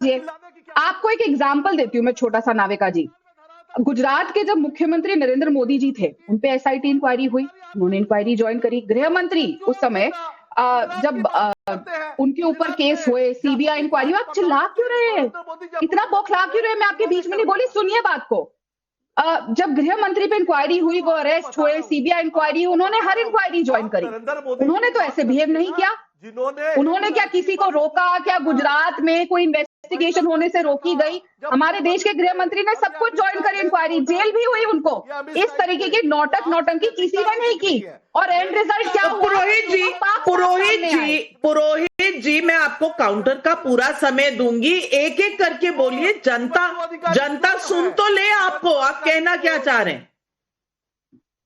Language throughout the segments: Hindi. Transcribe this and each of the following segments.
लीजिए, आपको एक एग्जाम्पल देती हूँ मैं छोटा सा नाविका जी। गुजरात के जब मुख्यमंत्री नरेंद्र मोदी जी थे, उन पे एसआईटी इंक्वायरी हुई, उन्होंने इंक्वायरी ज्वाइन करी। गृह मंत्री उस समय जब उनके ऊपर केस हुए, सीबीआई इंक्वायरी, आप चिल्ला क्यों रहे हैं, इतना बौखला क्यों रहे हैं? मैं आपके बीच में नहीं बोली, सुनिए बात को। जब गृह मंत्री पे इंक्वायरी हुई, वो अरेस्ट हुए, सीबीआई इंक्वायरी, उन्होंने हर इंक्वायरी ज्वाइन करी। उन्होंने तो ऐसे बिहेव नहीं किया। उन्होंने क्या किसी को रोका? क्या गुजरात में कोई इन्वेस्टिगेशन होने से रोकी गई? हमारे देश के गृह मंत्री ने सब कुछ ज्वाइन करी इंक्वायरी, जेल भी हुई उनको। इस तरीके की नौटंकी किसी ने नहीं की। और एंड रिजल्ट क्या हुआ? पुरोहित जी, मैं आपको काउंटर का पूरा समय दूंगी, एक एक करके बोलिए। जनता सुन तो ले आपको, आप कहना क्या चाह रहे हैं?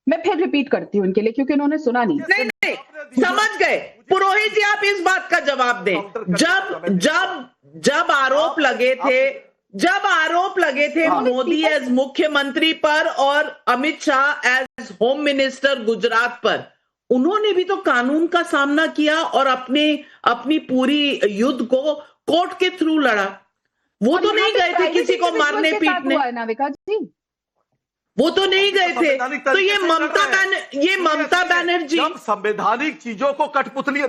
मैं फिर रिपीट करती हूँ उनके लिए, क्योंकि उन्होंने सुना नहीं। नहीं, समझ गए। पुरोहित जी, आप इस बात का जवाब दें। जब आरोप लगे थे मोदी एज मुख्यमंत्री पर और Amit Shah age home minister Gujarat पर, उन्होंने भी तो कानून का सामना किया और अपनी पूरी युद्ध को कोर्ट के थ्रू लड़ा। वो तो नहीं गए थे किसी को मारने पीटने, नाविका जी, वो तो नहीं गए थे। तो ये ममता बनर्जी संवैधानिक चीजों को कठपुतली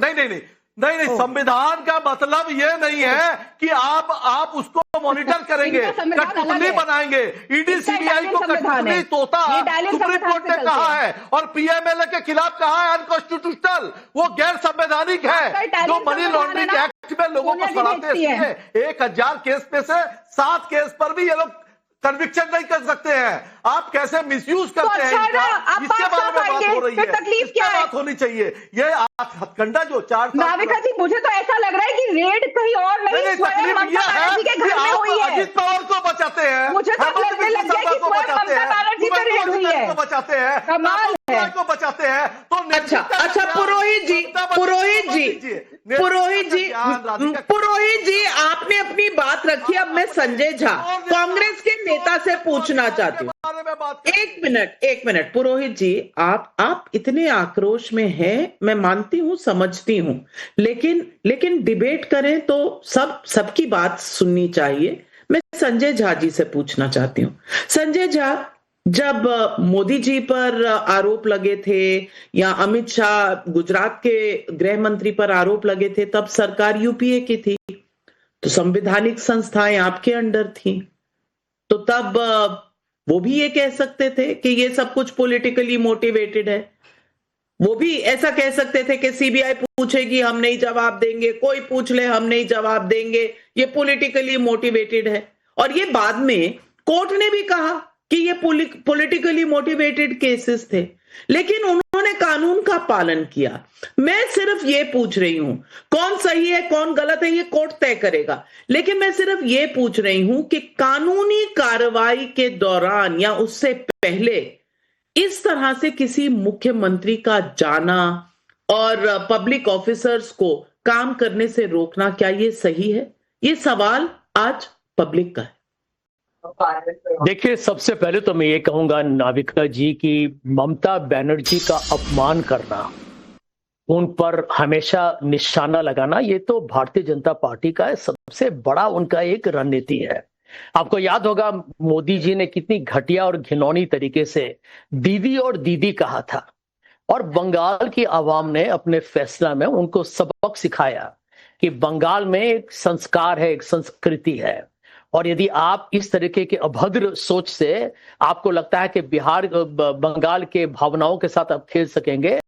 नहीं, संविधान का मतलब ये नहीं है कि आप उसको मॉनिटर करेंगे, कठपुतली बनाएंगे। ईडी सीबीआई को कठपुतली तोता सुप्रीम कोर्ट ने कहा है, और पीएमएलए के खिलाफ कहा है अनकॉन्स्टिट्यूशनल, वो गैर संवैधानिक है। जो मनी लॉन्ड्रिंग एक्ट में लोगों को सलाहते हैं, 1000 केस में से 7 केस पर भी ये लोग कन्विक्शन नहीं कर सकते हैं। आप कैसे मिसयूज करते हैं इनका, इसके बारे में बात हो रही है, तकलीफ क्या बात होनी चाहिए। ये हथकंडा जो 4 नाविका जी, मुझे तो ऐसा लग रहा है कि रेड कहीं और नहीं, तकलीफ यह है कि आप अजित पवार को बचाते हैं, मुझे तो लगने लग गया कि ममता बनर्जी पे रेड हुई है, बचाते हैं, कमाल है, को बचाते हैं। तो अच्छा पुरोहित जी, आपने अपनी बात रखी। अब मैं संजय झा, कांग्रेस के नेता से पूछना चाहती हूँ। एक मिनट पुरोहित जी, आप इतने आक्रोश में हैं, मैं मानती हूँ, समझती हूँ, लेकिन डिबेट करें तो सबकी बात सुननी चाहिए। मैं संजय झा जी से पूछना चाहती हूँ। संजय झा, जब मोदी जी पर आरोप लगे थे या अमित शाह गुजरात के गृह मंत्री पर आरोप लगे थे, तब सरकार यूपीए की थी, तो संवैधानिक संस्थाएं आपके अंडर थी, तो तब वो भी ये कह सकते थे कि ये सब कुछ पॉलिटिकली मोटिवेटेड है। वो भी ऐसा कह सकते थे कि सीबीआई पूछेगी हम नहीं जवाब देंगे, कोई पूछ ले हम नहीं जवाब देंगे, ये पॉलिटिकली मोटिवेटेड है। और ये बाद में कोर्ट ने भी कहा कि ये पॉलिटिकली मोटिवेटेड केसेस थे, लेकिन उन्होंने कानून का पालन किया। मैं सिर्फ ये पूछ रही हूं, कौन सही है कौन गलत है ये कोर्ट तय करेगा, लेकिन मैं सिर्फ ये पूछ रही हूं कि कानूनी कार्रवाई के दौरान या उससे पहले इस तरह से किसी मुख्यमंत्री का जाना और पब्लिक ऑफिसर्स को काम करने से रोकना, क्या ये सही है? ये सवाल आज पब्लिक का है। देखिए, सबसे पहले तो मैं ये कहूंगा नाविका जी की ममता बनर्जी का अपमान करना, उन पर हमेशा निशाना लगाना, ये तो भारतीय जनता पार्टी का सबसे बड़ा उनका एक रणनीति है। आपको याद होगा मोदी जी ने कितनी घटिया और घिनौनी तरीके से दीदी और दीदी कहा था, और बंगाल की आवाम ने अपने फैसला में उनको सबक सिखाया कि बंगाल में एक संस्कार है, एक संस्कृति है। और यदि आप इस तरीके के अभद्र सोच से आपको लगता है कि बिहार बंगाल के भावनाओं के साथ आप खेल सकेंगे,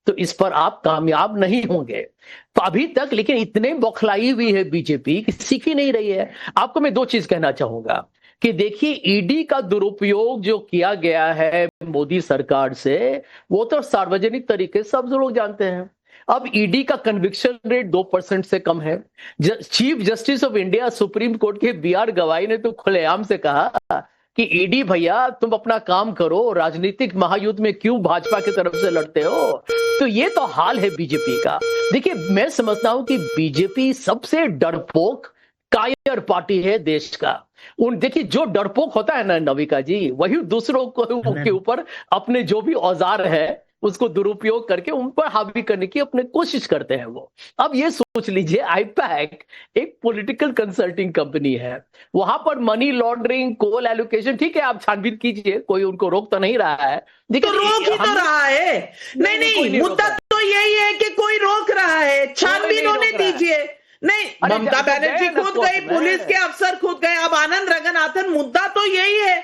तो इस पर आप कामयाब नहीं होंगे। तो अभी तक लेकिन इतने बौखलाई हुई है बीजेपी कि सीख ही नहीं रही है। आपको मैं 2 चीज कहना चाहूंगा कि देखिए, ईडी का दुरुपयोग जो किया गया है मोदी सरकार से, वो तो सार्वजनिक तरीके से सब लोग जानते हैं। अब ईडी का कन्विक्शन रेट 2% से कम है। Chief justice of India supreme court के बीआर गवाई ने तो खुलेआम से कहा कि ईडी भैया तुम अपना काम करो, राजनीतिक महायुद्ध में क्यों भाजपा की तरफ से लड़ते हो। तो ये तो हाल है बीजेपी का। देखिए, मैं समझता हूं कि बीजेपी सबसे डरपोक कायर पार्टी है देश का। देखिए, जो डरपोक होता है ना नविका जी, वही दूसरों के ऊपर अपने जो भी औजार है उसको दुरुपयोग करके उन पर हावी करने की अपने कोशिश करते हैं वो। अब ये सोच लीजिए, आईपैक एक पॉलिटिकल कंसल्टिंग कंपनी है, वहां पर मनी लॉन्ड्रिंग, कोल एलोकेशन, ठीक है आप छानबीन कीजिए, कोई उनको रोक तो नहीं रहा है। तो रोक ही तो रहा है। नहीं, मुद्दा तो यही है कि कोई रोक रहा है, छानबीन होने दीजिए। नहीं, ममता बनर्जी खुद गई, पुलिस के अफसर खुद गए, अब आनंद रंगनाथन, मुद्दा तो यही है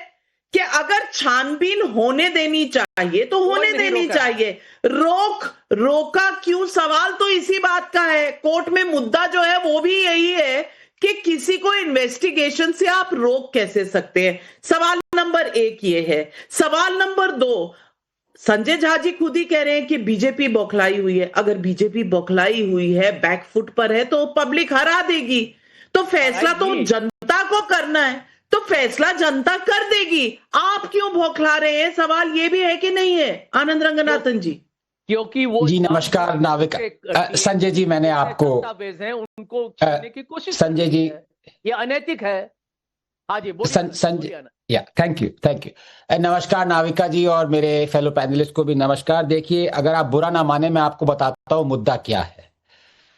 कि अगर छानबीन होने देनी चाहिए तो होने देनी चाहिए। रोका क्यों, सवाल तो इसी बात का है। कोर्ट में मुद्दा जो है वो भी यही है कि किसी को इन्वेस्टिगेशन से आप रोक कैसे सकते हैं। सवाल नंबर 1 ये है। सवाल नंबर 2, संजय झा जी खुद ही कह रहे हैं कि बीजेपी बौखलाई हुई है। अगर बीजेपी बौखलाई हुई है, बैकफुट पर है, तो पब्लिक हरा देगी। तो फैसला तो जनता को करना है, तो फैसला जनता कर देगी। आप क्यों बौखला रहे हैं, सवाल ये भी है कि नहीं है आनंद रंगनाथन जी? क्योंकि वो जी नमस्कार नाविका संजय जी, मैंने आपको उनको छीनने की कोशिश, संजय जी ये अनैतिक है। हाँ जी संजय, या थैंक यू नमस्कार नाविका जी और मेरे फेलो पैनलिस्ट को भी नमस्कार। देखिए, अगर आप बुरा ना माने, मैं आपको बताता हूं मुद्दा क्या है।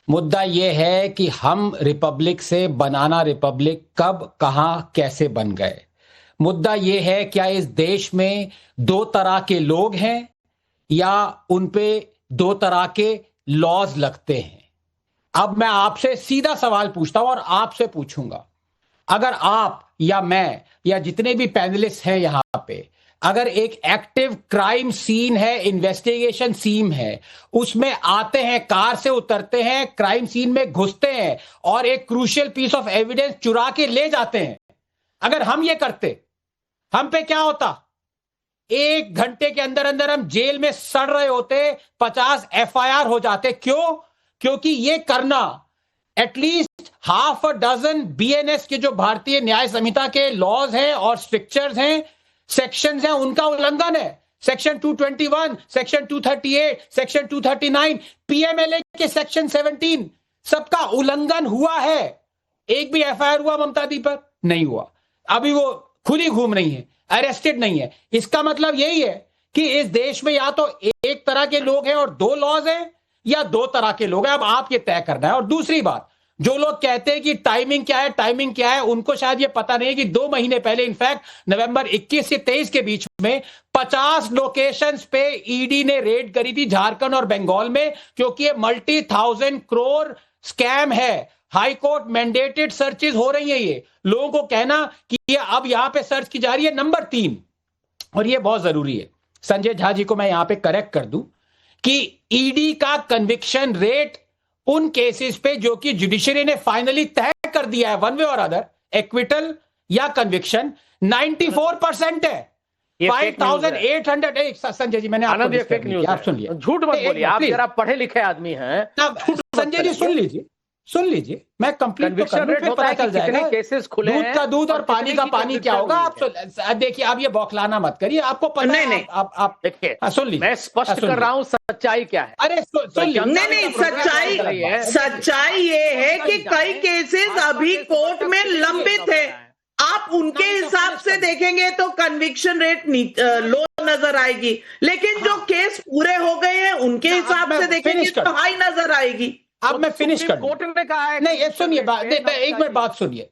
मुद्दा यह है कि हम रिपब्लिक से बनाना रिपब्लिक कब, कहां, कैसे बन गए। मुद्दा यह है, क्या इस देश में 2 तरह के लोग हैं या उन पे 2 तरह के लॉज लगते हैं। अब मैं आपसे सीधा सवाल पूछता हूं और आपसे पूछूंगा, अगर आप या मैं या जितने भी पैनलिस्ट हैं यहां पे, अगर एक एक्टिव क्राइम सीन है, इन्वेस्टिगेशन सीन है, उसमें आते हैं, कार से उतरते हैं, क्राइम सीन में घुसते हैं और एक क्रूशियल पीस ऑफ एविडेंस चुरा के ले जाते हैं, अगर हम ये करते, हम पे क्या होता? 1 घंटे के अंदर अंदर हम जेल में सड़ रहे होते, 50 FIR हो जाते। क्यों? क्योंकि ये करना at least half a dozen BNS के जो भारतीय न्याय संहिता के लॉज हैं और स्ट्रिक्चर्स हैं, सेक्शंस हैं, उनका उल्लंघन है। सेक्शन 221, सेक्शन 238, सेक्शन 239, PMLA के सेक्शन 17, सबका उल्लंघन हुआ है। एक भी FIR हुआ ममता दी पर? नहीं हुआ। अभी वो खुली घूम रही है, अरेस्टेड नहीं है। इसका मतलब यही है कि इस देश में या तो एक तरह के लोग हैं और 2 लॉज हैं, या 2 तरह के लोग हैं। अब आप ये तय करना है। और दूसरी बात, जो लोग कहते हैं कि टाइमिंग क्या है, उनको शायद ये पता नहीं है कि 2 महीने पहले, इनफैक्ट नवंबर 21 से 23 के बीच में 50 लोकेशंस पे ईडी ने रेड करी थी झारखंड और बंगाल में, क्योंकि ये multi-thousand crore स्कैम है। हाई कोर्ट मैंडेटेड सर्चेज हो रही है। ये लोगों को कहना कि ये अब यहां पे सर्च की जा रही है। नंबर 3, और ये बहुत जरूरी है, संजय झा जी को मैं यहां पे करेक्ट कर दूं कि ईडी का कन्विक्शन रेट उन केसेस पे जो कि जुडिशरी ने फाइनली तय कर दिया है, वन वे और अदर, एक्विटल या कन्विक्शन, 94% है। 5800। संजय जी, मैंने आनंद, ये फेक न्यूज़ है, आप सुनिए, झूठ मत बोलिए, आप जरा पढ़े लिखे आदमी हैं। संजय जी सुन लीजिए, मैं कंप्लीट पता चल जाएगा केसेस खुले हैं, दूध का दूध और पानी का पानी क्या होगा। आप देखिए, आप ये बौखलाना मत करिए, आपको पता नहीं। आप देखिए, सुन लीजिए, मैं स्पष्ट कर रहा हूं सच्चाई क्या है। अरे सुन लीजिए, नहीं, सच्चाई ये है कि कई केसेस अभी कोर्ट में लंबित है। आप उनके हिसाब से देखेंगे तो कन्विक्शन रेट लो नजर आएगी, लेकिन जो केस पूरे हो गए हैं उनके हिसाब से देखेंगे तो हाई नजर आएगी। अब मैं फिनिश कर, कोर्ट ने कहा है, नहीं सुनिए, एक मिनट बात सुनिए।